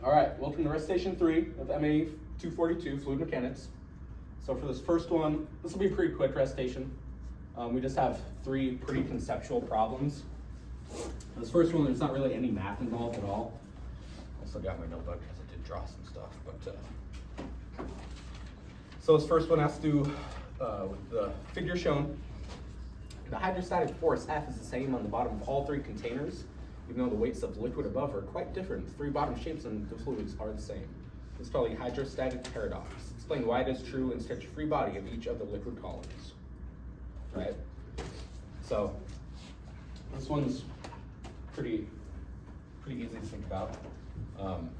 All right, welcome to Recitation 3 of MAE 242, Fluid Mechanics. So for this first one, this will be a pretty quick recitation. We just have 3 pretty conceptual problems. This first one, there's not really any math involved at all. Also got my notebook because I did draw some stuff. So this first one has to do with the figure shown. The hydrostatic force F is the same on the bottom of all 3 containers, even though the weights of liquid above are quite different. The 3 bottom shapes in the fluids are the same. It's called the hydrostatic paradox. Explain why it is true in such a free body of each of the liquid columns. Right? So this one's pretty easy to think about.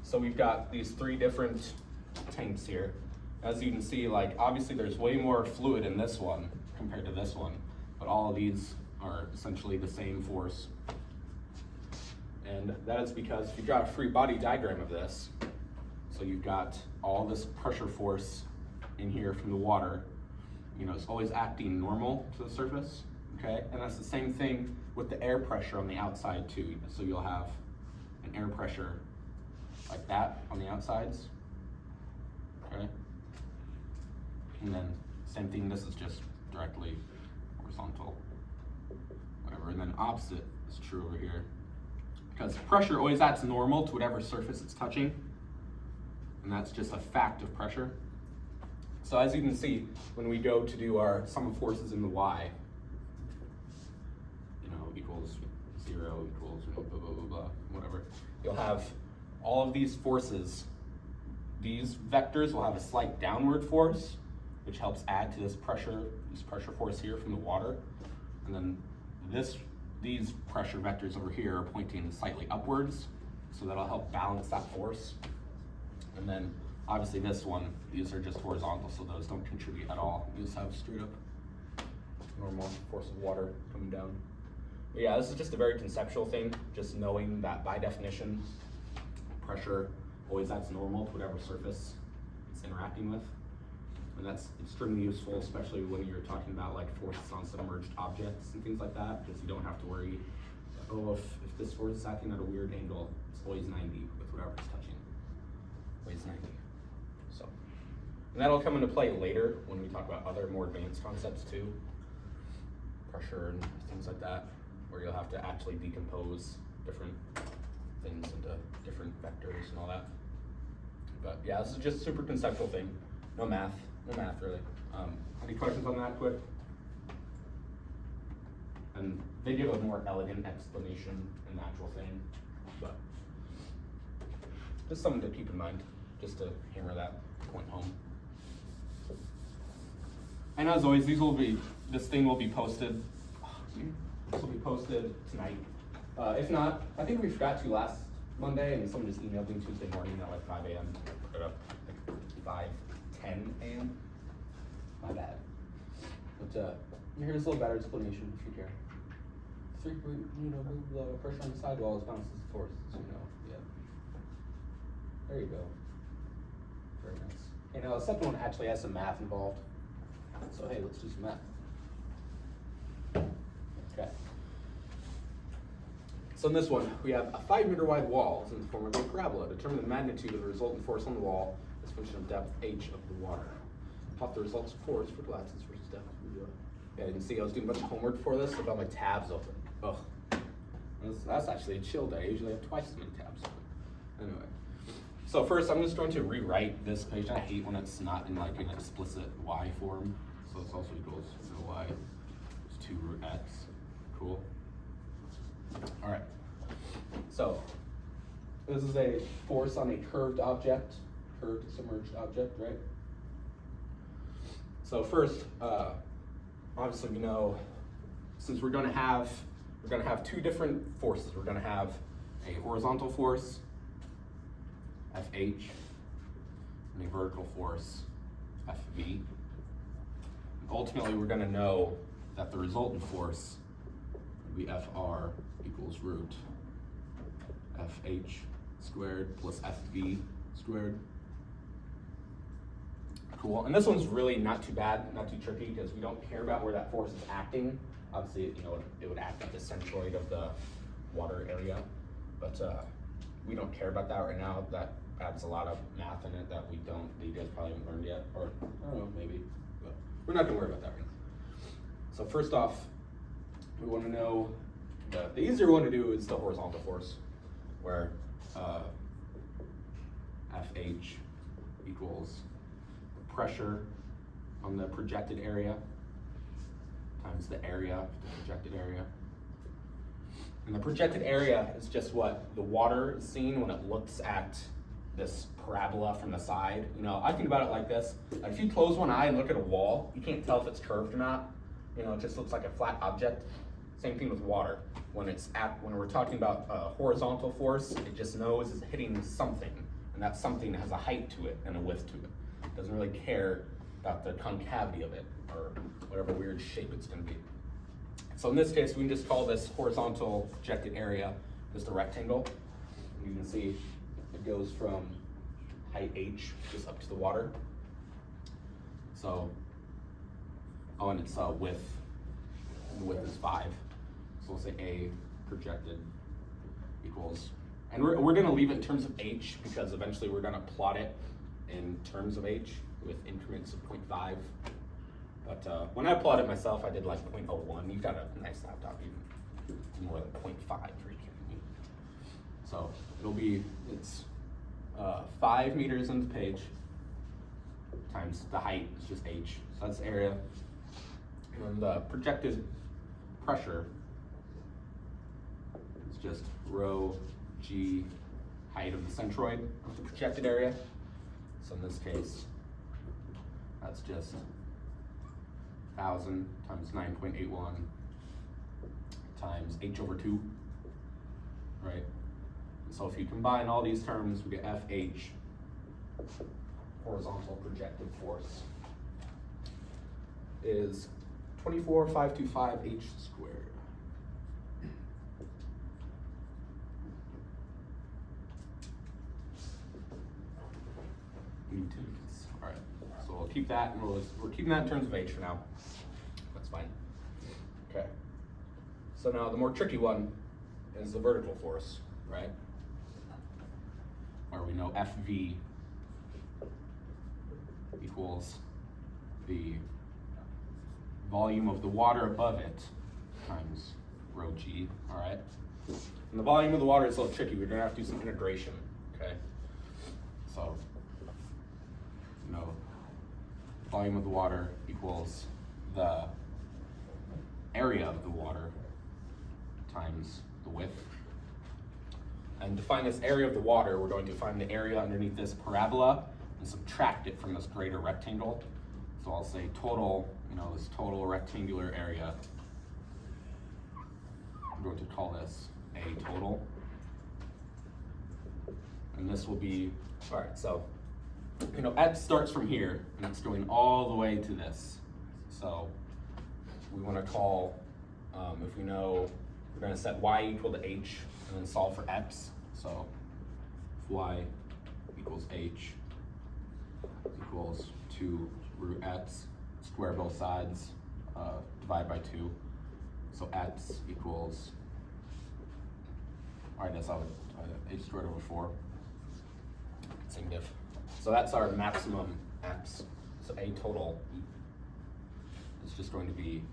So we've got these 3 different tanks here. As you can see, like obviously there's way more fluid in this one compared to this one, but all of these are essentially the same force. And that is because if you draw a free body diagram of this, so you've got all this pressure force in here from the water, it's always acting normal to the surface, okay? And that's the same thing with the air pressure on the outside too. So you'll have an air pressure like that on the outsides, okay? And then same thing, this is just directly horizontal, whatever. And then opposite is true over here. Because pressure always acts normal to whatever surface it's touching, and that's just a fact of pressure. So as you can see, when we go to do our sum of forces in the y, equals 0 equals blah, blah, blah, blah, whatever, you'll have all of these forces. These vectors will have a slight downward force, which helps add to this pressure force here from the water, and then these pressure vectors over here are pointing slightly upwards, so that'll help balance that force. And then obviously this one, these are just horizontal, so those don't contribute at all. You just have straight up normal force of water coming down. But yeah, this is just a very conceptual thing, just knowing that by definition, pressure always acts normal to whatever surface it's interacting with. And that's extremely useful, especially when you're talking about like forces on submerged objects and things like that, because you don't have to worry, oh, if this force is acting at a weird angle, it's always 90 with whatever it's touching. Always 90. So, and that'll come into play later when we talk about other more advanced concepts too, pressure and things like that, where you'll have to actually decompose different things into different vectors and all that. But yeah, this is just a super conceptual thing. No math really. Any questions on that quick? And they give a more elegant explanation in the actual thing, but just something to keep in mind, just to hammer that point home. And as always, this thing will be posted. This will be posted tonight. If not, I think we forgot to last Monday, and someone just emailed me Tuesday morning at like 5 a.m. Put it up like 5:10 a.m. My bad. But here's a little better explanation if you care. The pressure on the sidewalls bounces the force, yeah. There you go. Very nice. Okay, now the second one actually has some math involved. So hey, let's do some math. Okay. So in this one, we have a 5-meter wide wall. It's in the form of a parabola. Determine the magnitude of the resultant force on the wall as a function of depth h of the water. Plot the results of force for collapses versus depth. Yeah, you can see I was doing a bunch of homework for this. I've got my tabs open. Ugh. That's actually a chill day. I usually have twice as many tabs open. Anyway. So first, I'm just going to rewrite this page. I hate when it's not in like an explicit y form. So it's also equals y is 2 root x. Cool. All right. So this is a force on a curved submerged object, right? So first, obviously we know, since we're going to have 2 different forces. We're going to have a horizontal force, FH, and a vertical force, FV. Ultimately, we're going to know that the resultant force would be FR equals root FH squared plus FV squared. Cool. And this one's really not too bad, not too tricky, because we don't care about where that force is acting. Obviously, it would act at the centroid of the water area. But we don't care about that right now. That adds a lot of math in it that you guys probably haven't learned yet, or I don't know, maybe, but we're not gonna worry about that right now. So first off, we wanna know, the easier one to do is the horizontal force, where FH equals pressure on the projected area times the area of the projected area. And the projected area is just what the water is seeing when it looks at this parabola from the side. You know, I think about it like this. If you close one eye and look at a wall, you can't tell if it's curved or not. You know, it just looks like a flat object. Same thing with water. When we're talking about horizontal force, it just knows it's hitting something, and that something has a height to it and a width to it. It doesn't really care about the concavity of it or whatever weird shape it's going to be. So in this case, we can just call this horizontal projected area just a rectangle. You can see it goes from height h just up to the water. So, and its width. The width is 5. So we'll say A projected equals, and we're going to leave it in terms of h because eventually we're going to plot it in terms of h with increments of 0.5. But when I plotted myself, I did like 0.01. You've got a nice laptop, you can do more than 0.5 for you. So it's 5 meters on the page times the height is just h. So that's area. And then the projected pressure is just rho g height of the centroid of the projected area. So in this case, that's just 1,000 times 9.81 times h over 2, right? So if you combine all these terms, we get FH, horizontal projected force, is 24,525 h squared. Newtons. All right. So we'll keep that, and we're keeping that in terms of h for now. That's fine. Okay. So now the more tricky one is the vertical force, right? Where we know FV equals the volume of the water above it times rho g, all right? And the volume of the water is a little tricky. We're gonna have to do some integration, okay? So, volume of the water equals the area of the water times the width. And to find this area of the water, we're going to find the area underneath this parabola and subtract it from this greater rectangle. So I'll say total, this total rectangular area, I'm going to call this A total. And this will be, all right, so, X starts from here and it's going all the way to this. So we want to call, if we know, we're going to set Y equal to H and then solve for X. So if Y equals H equals 2 root X, square both sides, divide by 2. So X equals, all right, that's how H squared over 4. Same diff. So that's our maximum X. So A total is just going to be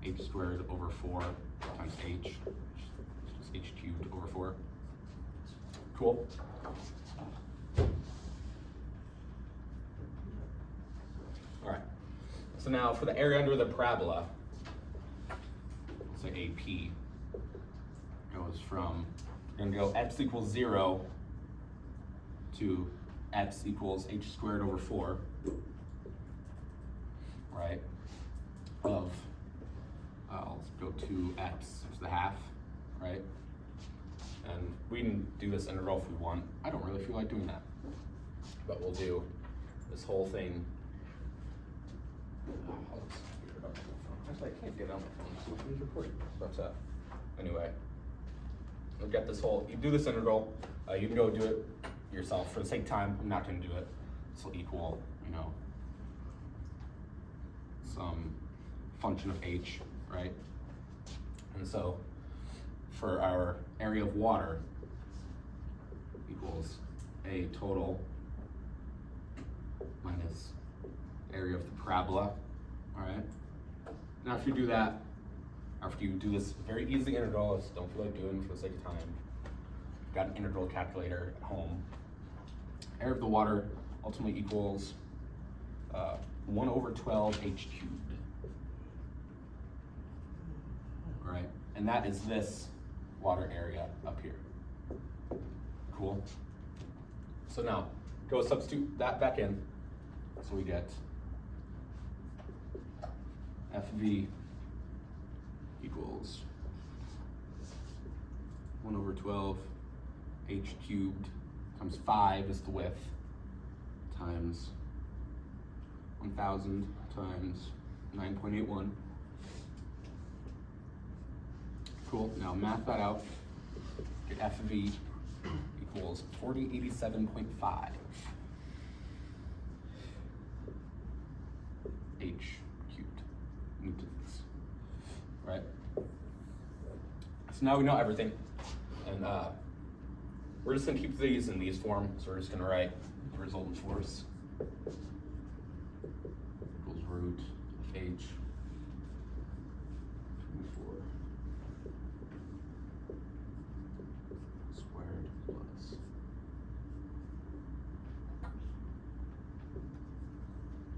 H squared over 4 times H, which is just H cubed over 4. Cool. All right. So now for the area under the parabola, let's say AP goes from, we're going to go X equals 0 to X equals H squared over 4, right? Let's go to X, which is the half, right? And we can do this integral if we want. I don't really feel like doing that, but we'll do this whole thing. Actually, I can't get it on my phone, so it's recording. But anyway, we'll get this whole, you do this integral, you can go do it yourself. For the sake of time, I'm not going to do it. This will equal, some function of H, right? And so for our area of water, A total minus area of the parabola. All right. Now after you do that, after you do this very easy integral, just don't feel like doing for the sake of time, got an integral calculator at home. Area of the water ultimately equals 1 over 12 h cubed. All right, and that is this water area up here. Cool. So now, go substitute that back in. So we get FV equals 1 over 12 h cubed times 5 is the width times 1,000 times 9.81. Cool. Now math that out. Get FV equals 4087.5 h cubed newtons. Right? So now we know everything, and we're just gonna keep these in these form. So we're just gonna write the resultant force equals root of h 24 squared plus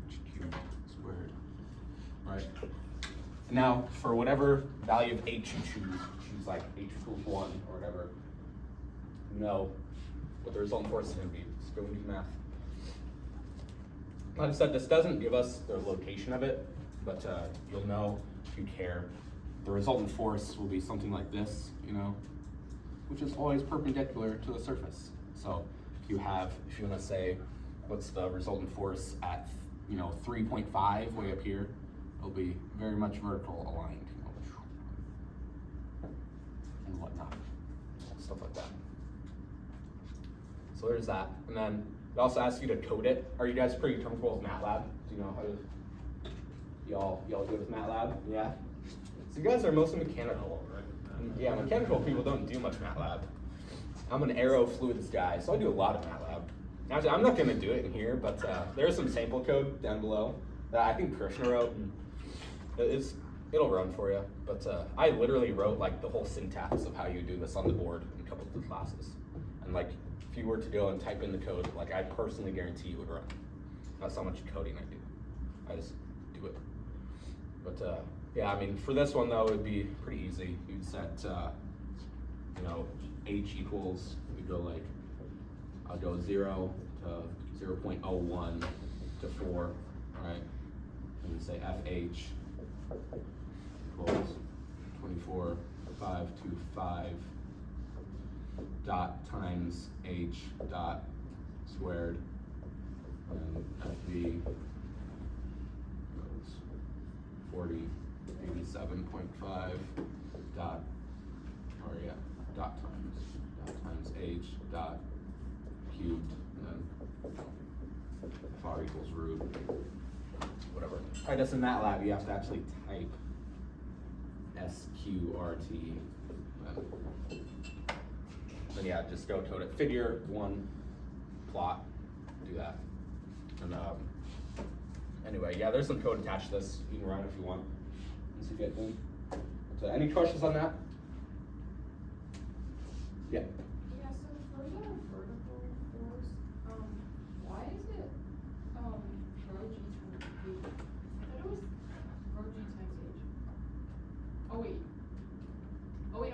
h cubed squared. Right. Now, for whatever value of h you choose like h equals 1 or whatever, you know what the resultant force is going to be. Let's go and do math. Like I said, this doesn't give us the location of it, but you'll know if you care. The resultant force will be something like this, you know, which is always perpendicular to the surface. So if you want to say, what's the resultant force at, 3.5 way up here, it'll be very much vertical aligned, and whatnot, stuff like that. So there's that. And then it also asks you to code it. Are you guys pretty comfortable with MATLAB? Do you know how to, y'all good with MATLAB? Yeah? So you guys are mostly mechanical, right? Yeah, mechanical people don't do much MATLAB. I'm an aero fluids guy, so I do a lot of MATLAB. Actually, I'm not gonna do it in here, but there's some sample code down below that I think Krishna wrote, and it'll run for you. But I literally wrote like the whole syntax of how you do this on the board in a couple of the classes. And like, if you were to go and type in the code, like I personally guarantee it would run. That's how much coding I do. I just do it. But yeah, I mean, for this one though, it'd be pretty easy. You'd set, h equals, we'd go like, I'll go 0 to 0.01 to 4, right? And we say FH equals 24.525 dot times h dot squared, and FV goes 4087.5 dot times h dot cubed, and then f r equals root, whatever. All right, that's in MATLAB. You have to actually type SQRT. Then yeah, just go code it. Figure 1, plot, do that. And anyway, yeah, there's some code attached to this. You can run it if you want. Once you get in. So any questions on that? Yeah. Yeah, so for the vertical force, why is it rho g times h? I thought it was rho g times h. Oh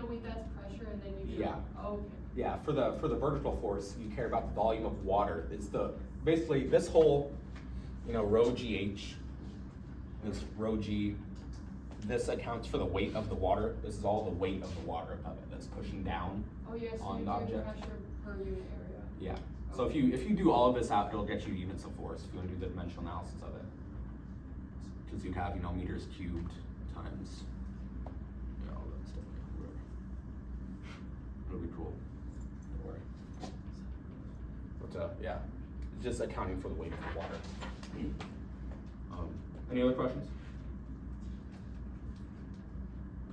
wait, that's pressure, and then you. Yeah. Oh, okay. Yeah, for the vertical force, you care about the volume of water. It's basically this whole, rho gh, this rho g, this accounts for the weight of the water. This is all the weight of the water of it that's pushing down on the object. Pressure per unit area. Yeah. So if you do all of this out, it'll get you units of force if you want to do the dimensional analysis of it. Because you have, meters cubed times, all that stuff. It'll be cool. Don't worry. But yeah, it's just accounting for the weight of the water. Any other questions?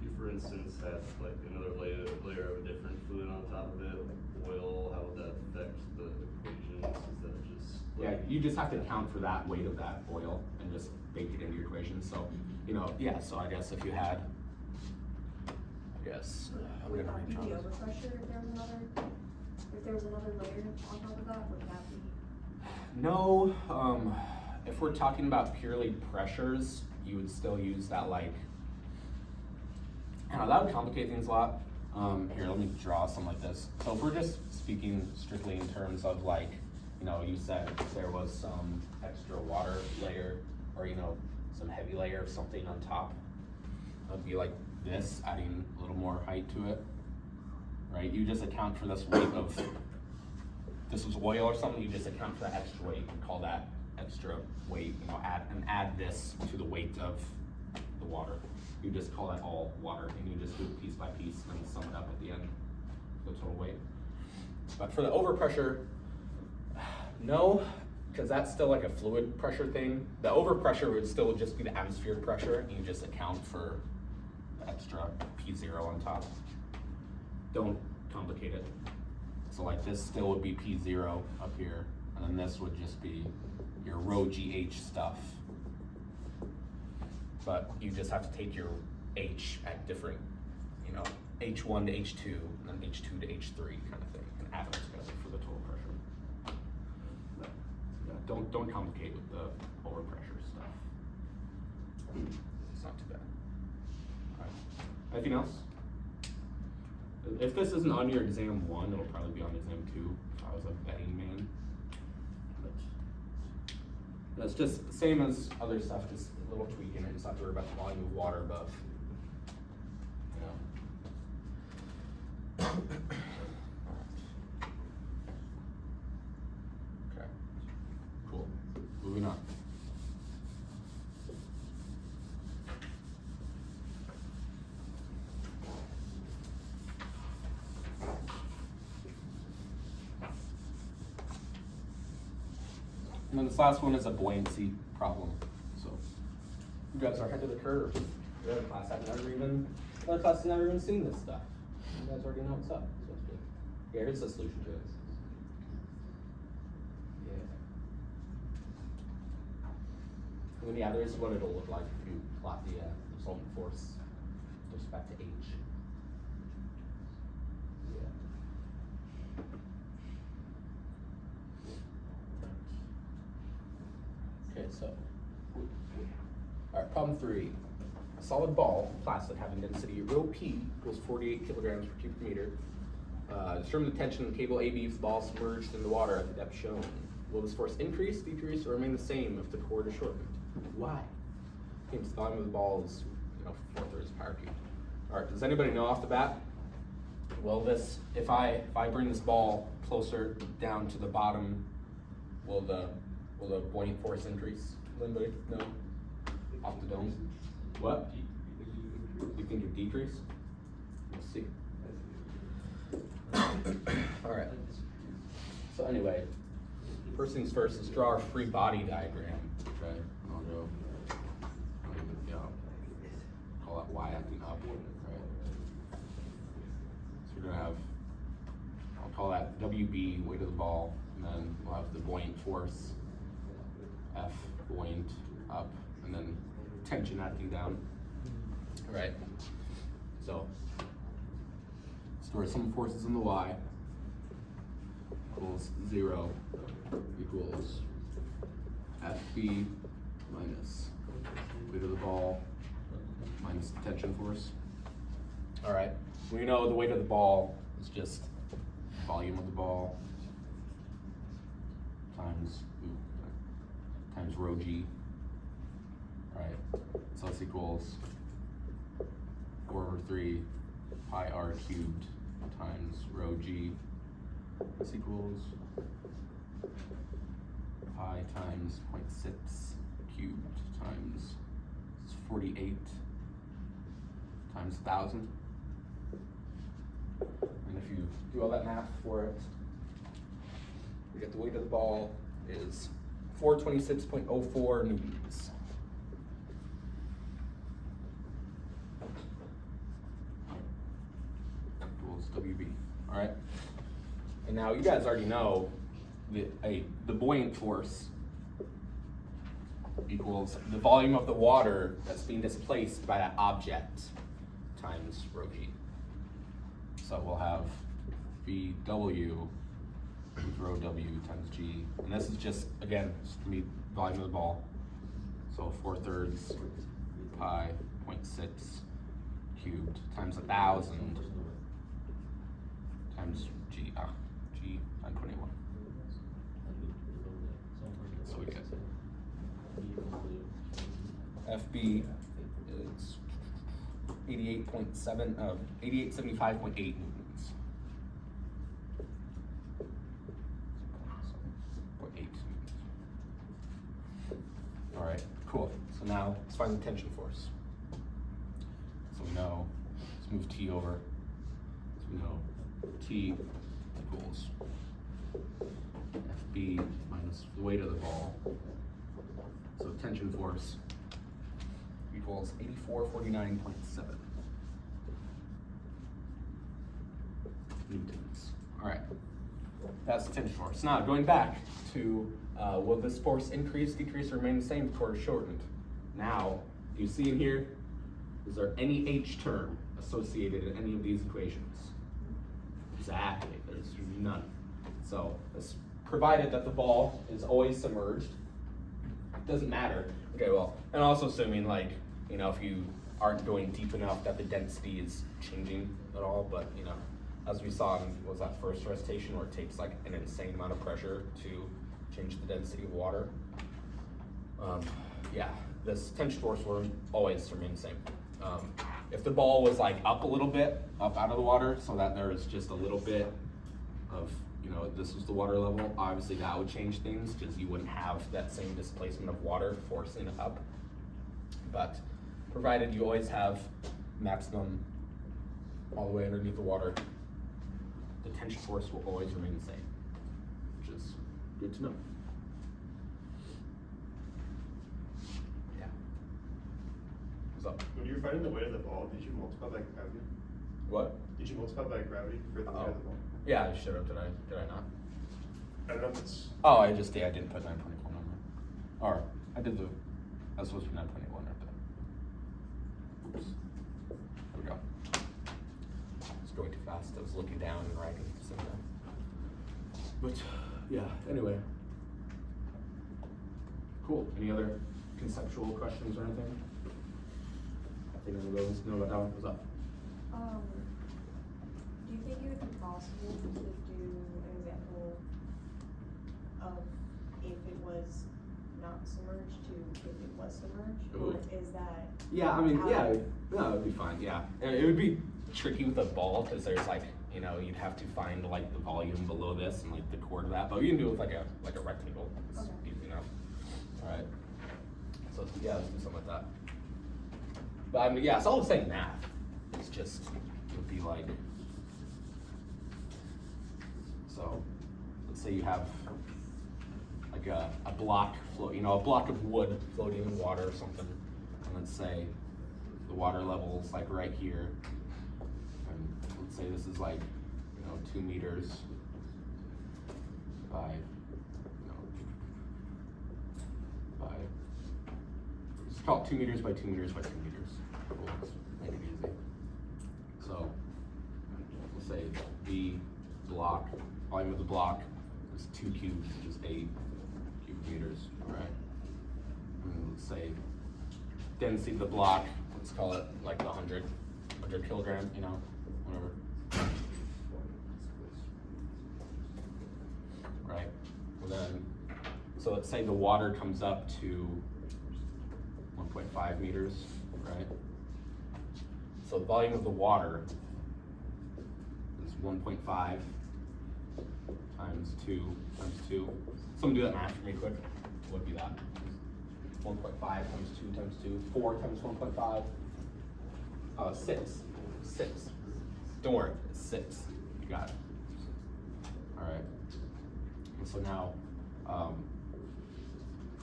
You, for instance, have like another layer of a different fluid on top of it, like oil. How would that affect the equation? Yeah, you just have to account for that weight of that oil and just bake it into your equation. So, you know, yeah, so I guess if you had, I'm Would gonna that be reach the on. overpressure if there was another layer on top of that, would that be? No, if we're talking about purely pressures, you would still use that like, I don't know, that would complicate things a lot. Here, let me draw something like this. So if we're just speaking strictly in terms of like, you know, you said there was some extra water layer or, you know, some heavy layer of something on top. It'd be like this, adding a little more height to it, right? You just account for this weight of, this was oil or something, you just account for that extra weight and call that extra weight, you know, add this to the weight of the water. You just call that all water, and you just do it piece by piece and then sum it up at the end, the total weight. But for the overpressure, no, because that's still like a fluid pressure thing. The overpressure would still just be the atmospheric pressure, and you just account for the extra P0 on top. Don't complicate it. So like this still would be P0 up here, and then this would just be your rho GH stuff. But you just have to take your H at different, you know, H1 to H2, and then H2 to H3 kind of thing, and add them together for the total pressure. But, yeah, don't complicate with the overpressure stuff. It's not too bad. All right. Anything else? If this isn't on your exam 1, it'll probably be on exam 2 if I was a betting man. But that's just the same as other stuff, just a little tweaking. I just have to worry about the volume of water above. You know. Okay. Cool. Moving on. And then this last one is a buoyancy problem. So you guys are ahead of the curve. The other class has never even seen this stuff. You guys already know what's up. So it's good. Yeah, here's the solution to it. Yeah. And then yeah, there's what it'll look like if you plot the resultant force with respect to H. Okay, so, all right, problem 3. A solid ball, plastic, having density rho P equals 48 kilograms per cubic meter. Determine the tension in cable AB if the ball is submerged in the water at the depth shown. Will this force increase, decrease, or remain the same if the cord is shortened? Why? Since the volume of the ball is, you know, 4/3 power cubed. All right, does anybody know off the bat? Well, this, if I bring this ball closer down to the bottom, will the buoyant force increase? Does anybody know? Off the dome? What? You think it decrease? We'll see. Alright. So anyway, first things first, let's draw our free body diagram. Okay. I'll go, call that Y acting up. Right. So we're gonna have, I'll call that WB, weight of the ball, and then we'll have the buoyant force, F, buoyant, up, and then tension acting down. Right. So store some forces in the Y equals 0 equals FB minus weight of the ball minus the tension force. All right. We know the weight of the ball is just volume of the ball times rho G. All right. So this equals 4/3 pi r cubed times rho G. This equals pi times 0.6 cubed times 48 times 1,000. And if you do all that math for it, we get the weight of the ball is 426.04 newtons. Equals WB. All right. And now you guys already know the buoyant force equals the volume of the water that's being displaced by that object times rho g. So we'll have VW equals rho W times G. And this is just, again, it's gonna be volume of the ball. So 4/3 pi 0.6 cubed times 1,000 times G, G 9.81. So we get FB is 8875.8 newtons. 0.8. All right, cool. So now let's find the tension force. So we know, let's move T over. So we know T equals FB minus the weight of the ball. So tension force equals 8449.7 newtons. All right, that's the tension force. Now going back to, will this force increase, decrease, or remain the same? Torque shortened. Now, do you see in here, is there any H term associated in any of these equations? Exactly, there's none. So it's provided that the ball is always submerged. Doesn't matter. Okay, well, and also assuming like, you know, if you aren't going deep enough that the density is changing at all, but you know, as we saw in, what was that first recitation where it takes like an insane amount of pressure to change the density of water. Yeah, this tension force will always remain the same. If the ball was like up a little bit, up out of the water, so that there's just a little bit of, you know, this was the water level, obviously that would change things because you wouldn't have that same displacement of water forcing it up. But provided you always have maximum all the way underneath the water, the tension force will always remain the same, which is good to know. Yeah. What's up? When you were finding the weight of the ball, did you multiply by gravity? What? Did you multiply by gravity for the weight of the ball? Yeah, I should have. Did I not? I don't know if it's. Oh, I just, yeah, I didn't put 9.1 on there. Or, I did the, I was supposed to put 9.81 right there. Oops. There we go. I was going too fast. I was looking down and writing at the same time. But, yeah, anyway. Cool. Any other conceptual questions or anything? I think everybody wants to know about that one. What's up? Do you think it would be possible to do an example of if it was not submerged to if it was submerged? Ooh. Or is that? Yeah, I mean, out? yeah, no, it would be fine, yeah. It would be tricky with a ball, because there's like, you know, you'd have to find like the volume below this and like the chord of that, but you can do it with like a rectangle, it's Okay. easy enough. Alright, so yeah, let's do something like that. But I mean, yeah, it's all the same math, it's just, it would be like, so, let's say you have like a block float, you know, a block of wood floating in water or something, and let's say the water level is like right here, and let's say this is like, you know, 2 meters by, you know, by, let's call it 2 meters by 2 meters by 2 meters. Cool, let's make it easy. So, we'll say the block, volume of the block is 2 cubes, which is 8 cubic meters, right? And let's say density of the block, let's call it like 100 kilogram, you know, whatever. Right? And then, so let's say the water comes up to 1.5 meters, right? So the volume of the water is 1.5 times 2 times 2. Someone do that math for me quick. What would be that? 1.5 times 2 times 2. 4 times 1.5. 6. 6. Don't worry, it's 6. You got it. Alright. And so now,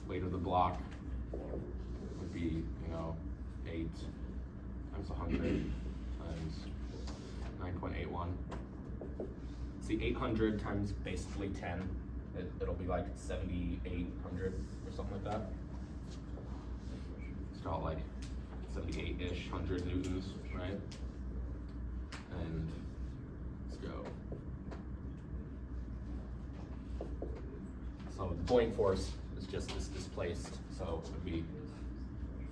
weight of the block would be, you know, 8 times 100 times 9.81. See, 800 times basically 10 It'll be like 7,800 or something like that. Let's call it like 78-ish hundred newtons, right? And let's go. So the buoyant force is just this displaced, so it would be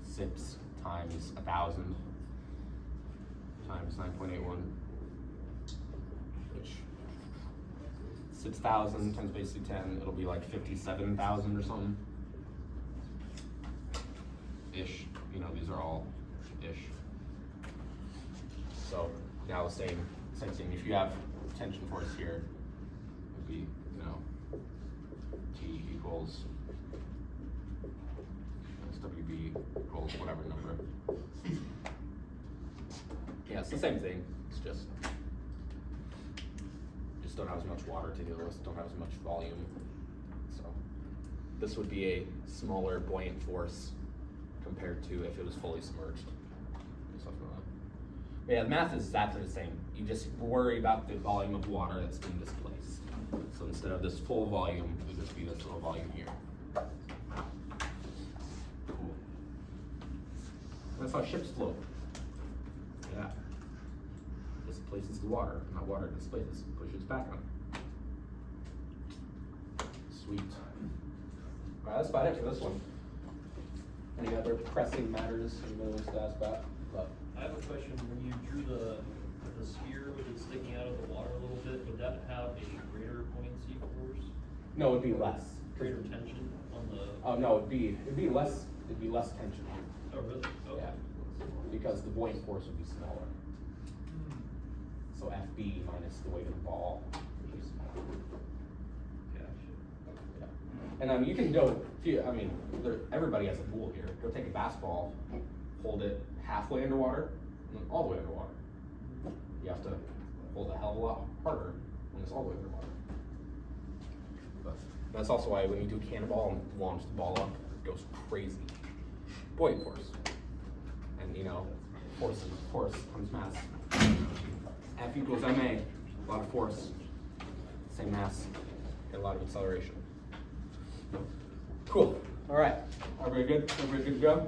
SIPS times 1,000 times 9.81, which 6,000 times basically 10, it'll be like 57,000 or something. Ish, you know, these are all ish. So now the same thing. If you have tension force here, it would be, you know, T equals SWB equals whatever number. Yeah, it's the same thing. It's just don't have as much water to deal with, don't have as much volume. So this would be a smaller buoyant force compared to if it was fully submerged. Yeah, the math is exactly the same. You just worry about the volume of water that's being displaced. So instead of this full volume, it would just be this little volume here. Cool. That's how ships float. Yeah. Displaces the water, not water displaces, pushes back on. Sweet. Alright, that's about it for this one. Any other pressing matters anybody wants to ask about? I have a question. When you drew the sphere with it sticking out of the water a little bit, would that have a greater buoyancy force? No, it'd be less. Greater tension on the? Oh no, it'd be less tension. Oh really? Okay. Yeah. Because the buoyant force would be smaller. So FB minus the weight of the ball would be smaller. Gotcha. Yeah. And you can go, everybody has a pool here. Go take a basketball, hold it halfway underwater, and then all the way underwater. You have to hold a hell of a lot harder when it's all the way underwater. But that's also why when you do cannonball and launch the ball up, it goes crazy. Buoyant force. And force times mass. F equals MA, a lot of force, same mass, get a lot of acceleration. Cool, all right, everybody good? Everybody good to go?